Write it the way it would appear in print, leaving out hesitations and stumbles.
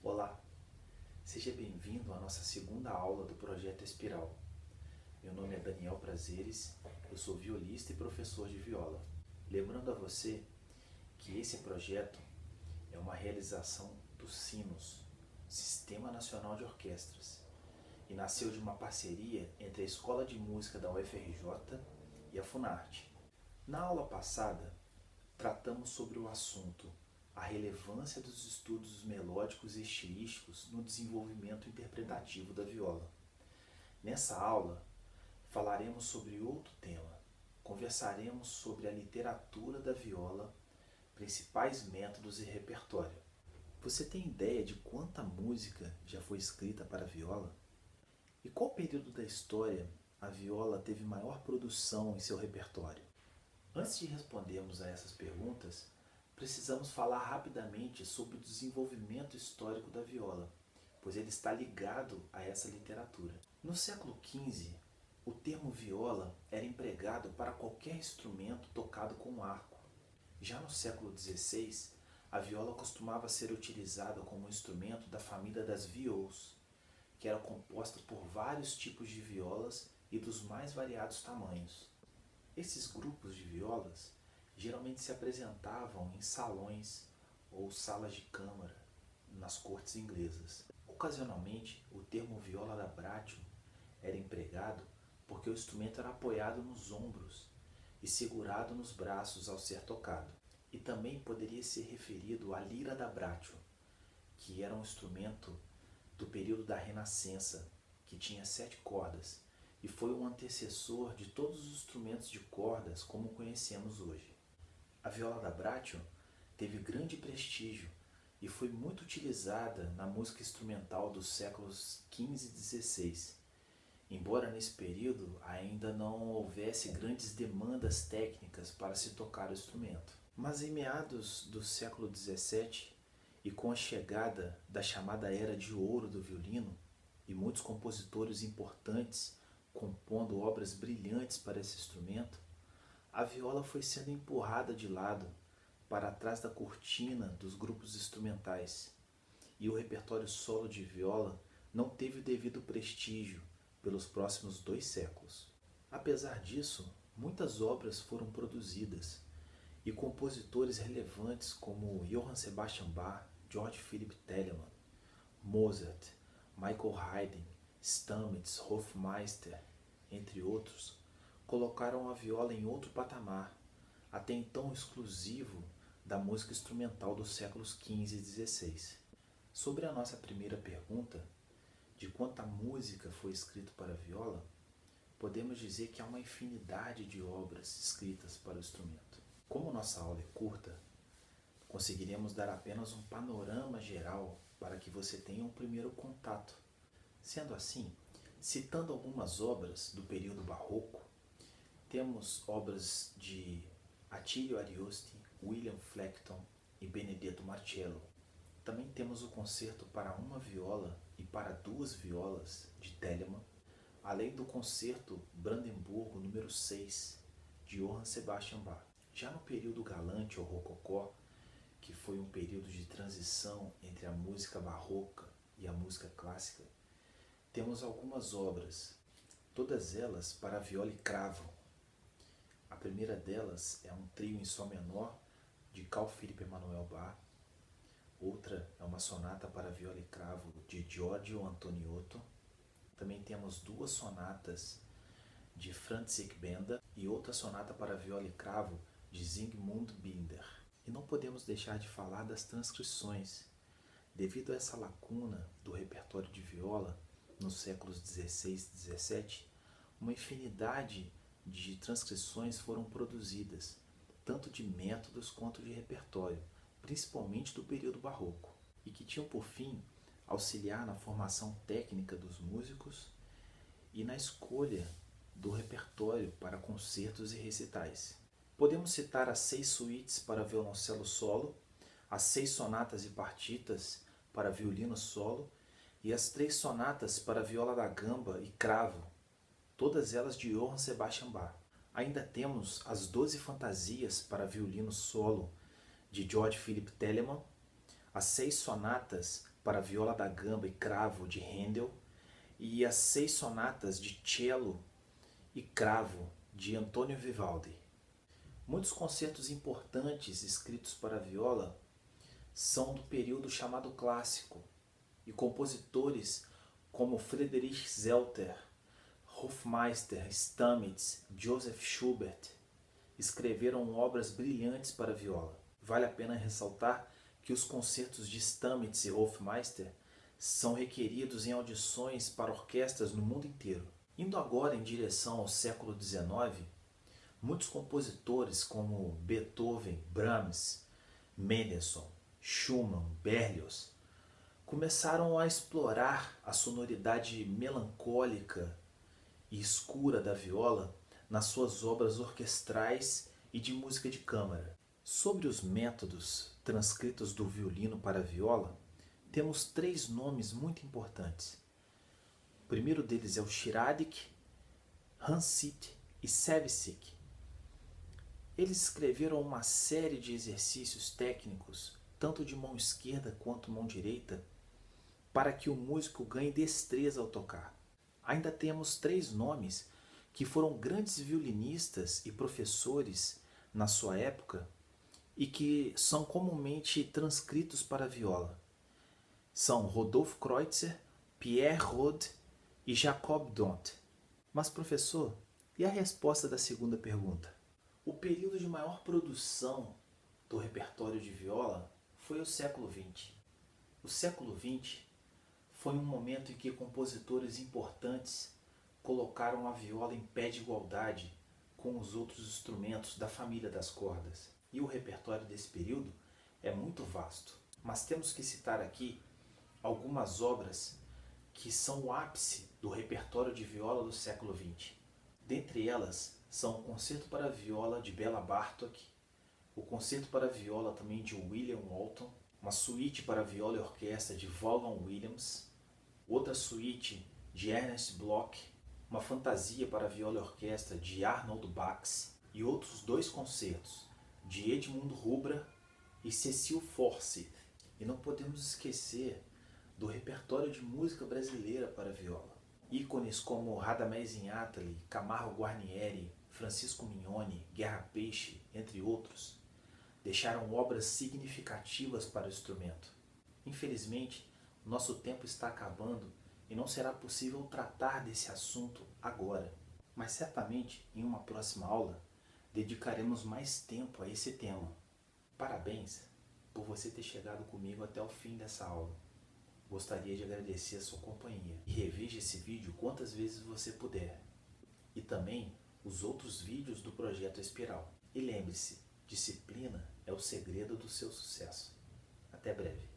Olá, seja bem-vindo à nossa segunda aula do Projeto Espiral. Meu nome é Daniel Prazeres, eu sou violista e professor de viola. Lembrando a você que esse projeto é uma realização do SINOS, Sistema Nacional de Orquestras, e nasceu de uma parceria entre a Escola de Música da UFRJ e a Funarte. Na aula passada, tratamos sobre o assunto a relevância dos estudos melódicos e estilísticos no desenvolvimento interpretativo da viola. Nessa aula, falaremos sobre outro tema. Conversaremos sobre a literatura da viola, principais métodos e repertório. Você tem ideia de quanta música já foi escrita para a viola? E qual período da história a viola teve maior produção em seu repertório? Antes de respondermos a essas perguntas, precisamos falar rapidamente sobre o desenvolvimento histórico da viola, pois ele está ligado a essa literatura. No século XV, o termo viola era empregado para qualquer instrumento tocado com arco. Já no século XVI, a viola costumava ser utilizada como instrumento da família das viols, que era composta por vários tipos de violas e dos mais variados tamanhos. Esses grupos de violas geralmente se apresentavam em salões ou salas de câmara nas cortes inglesas. Ocasionalmente, o termo viola da braccio era empregado porque o instrumento era apoiado nos ombros e segurado nos braços ao ser tocado. E também poderia ser referido à lira da braccio, que era um instrumento do período da Renascença, que tinha 7 cordas e foi um antecessor de todos os instrumentos de cordas como conhecemos hoje. A viola da braccio teve grande prestígio e foi muito utilizada na música instrumental dos séculos XV e XVI, embora nesse período ainda não houvesse grandes demandas técnicas para se tocar o instrumento. Mas em meados do século XVII, e com a chegada da chamada Era de Ouro do violino, e muitos compositores importantes compondo obras brilhantes para esse instrumento, a viola foi sendo empurrada de lado para trás da cortina dos grupos instrumentais, e o repertório solo de viola não teve o devido prestígio pelos próximos 2 séculos. Apesar disso, muitas obras foram produzidas, e compositores relevantes como Johann Sebastian Bach, Georg Philipp Telemann, Mozart, Michael Haydn, Stamitz, Hofmeister, entre outros, colocaram a viola em outro patamar, até então exclusivo da música instrumental dos séculos XV e XVI. Sobre a nossa primeira pergunta, de quanta música foi escrita para a viola, podemos dizer que há uma infinidade de obras escritas para o instrumento. Como nossa aula é curta, conseguiremos dar apenas um panorama geral para que você tenha um primeiro contato. Sendo assim, citando algumas obras do período barroco, temos obras de Attilio Ariosti, William Flecton e Benedetto Marcello. Também temos o concerto para uma viola e para 2 violas de Telemann, além do concerto Brandemburgo número 6 de Johann Sebastian Bach. Já no período galante ou rococó, que foi um período de transição entre a música barroca e a música clássica, temos algumas obras, todas elas para viola e cravo. A primeira delas é um trio em sol menor de Carl Philipp Emanuel Bach. Outra é uma sonata para viola e cravo de Giorgio Antoniotto. Também temos 2 sonatas de Franz Benda e outra sonata para viola e cravo de Zygmunt Binder. E não podemos deixar de falar das transcrições. Devido a essa lacuna do repertório de viola nos séculos XVI e XVII, uma infinidade de transcrições foram produzidas, tanto de métodos quanto de repertório, principalmente do período barroco, e que tinham por fim auxiliar na formação técnica dos músicos e na escolha do repertório para concertos e recitais. Podemos citar as 6 suítes para violoncelo solo, as 6 sonatas e partitas para violino solo e as 3 sonatas para viola da gamba e cravo, todas elas de Johann Sebastian Bach. Ainda temos as 12 fantasias para violino solo de Georg Philipp Telemann, as 6 sonatas para viola da gamba e cravo de Handel e as 6 sonatas de cello e cravo de Antonio Vivaldi. Muitos concertos importantes escritos para viola são do período chamado clássico, e compositores como Friedrich Zelter, Hofmeister, Stamitz, Joseph Schubert escreveram obras brilhantes para viola. Vale a pena ressaltar que os concertos de Stamitz e Hofmeister são requeridos em audições para orquestras no mundo inteiro. Indo agora em direção ao século XIX, muitos compositores como Beethoven, Brahms, Mendelssohn, Schumann, Berlioz começaram a explorar a sonoridade melancólica e escura da viola nas suas obras orquestrais e de música de câmara. Sobre os métodos transcritos do violino para a viola, temos 3 nomes muito importantes. O primeiro deles é o Schiradik, Hansit e Sevcik. Eles escreveram uma série de exercícios técnicos, tanto de mão esquerda quanto mão direita, para que o músico ganhe destreza ao tocar. Ainda temos 3 nomes que foram grandes violinistas e professores na sua época e que são comumente transcritos para a viola. São Rodolphe Kreutzer, Pierre Rode e Jacob Dont. Mas, professor, e a resposta da segunda pergunta? O período de maior produção do repertório de viola foi o século XX. O século XX foi um momento em que compositores importantes colocaram a viola em pé de igualdade com os outros instrumentos da família das cordas. E o repertório desse período é muito vasto. Mas temos que citar aqui algumas obras que são o ápice do repertório de viola do século XX. Dentre elas são o Concerto para Viola de Béla Bartók, o Concerto para Viola também de William Walton, uma suíte para viola e orquestra de Vaughan Williams, outra suíte de Ernest Bloch, uma fantasia para viola e orquestra de Arnold Bax e outros 2 concertos de Edmund Hubra e Cecil Forsyth. E não podemos esquecer do repertório de música brasileira para viola. Ícones como Radamés Inátali, Camargo Guarnieri, Francisco Mignoni, Guerra Peixe, entre outros, deixaram obras significativas para o instrumento. Infelizmente, nosso tempo está acabando e não será possível tratar desse assunto agora. Mas certamente, em uma próxima aula, dedicaremos mais tempo a esse tema. Parabéns por você ter chegado comigo até o fim dessa aula. Gostaria de agradecer a sua companhia e reveja esse vídeo quantas vezes você puder. E também os outros vídeos do Projeto Espiral. E lembre-se, disciplina é o segredo do seu sucesso. Até breve.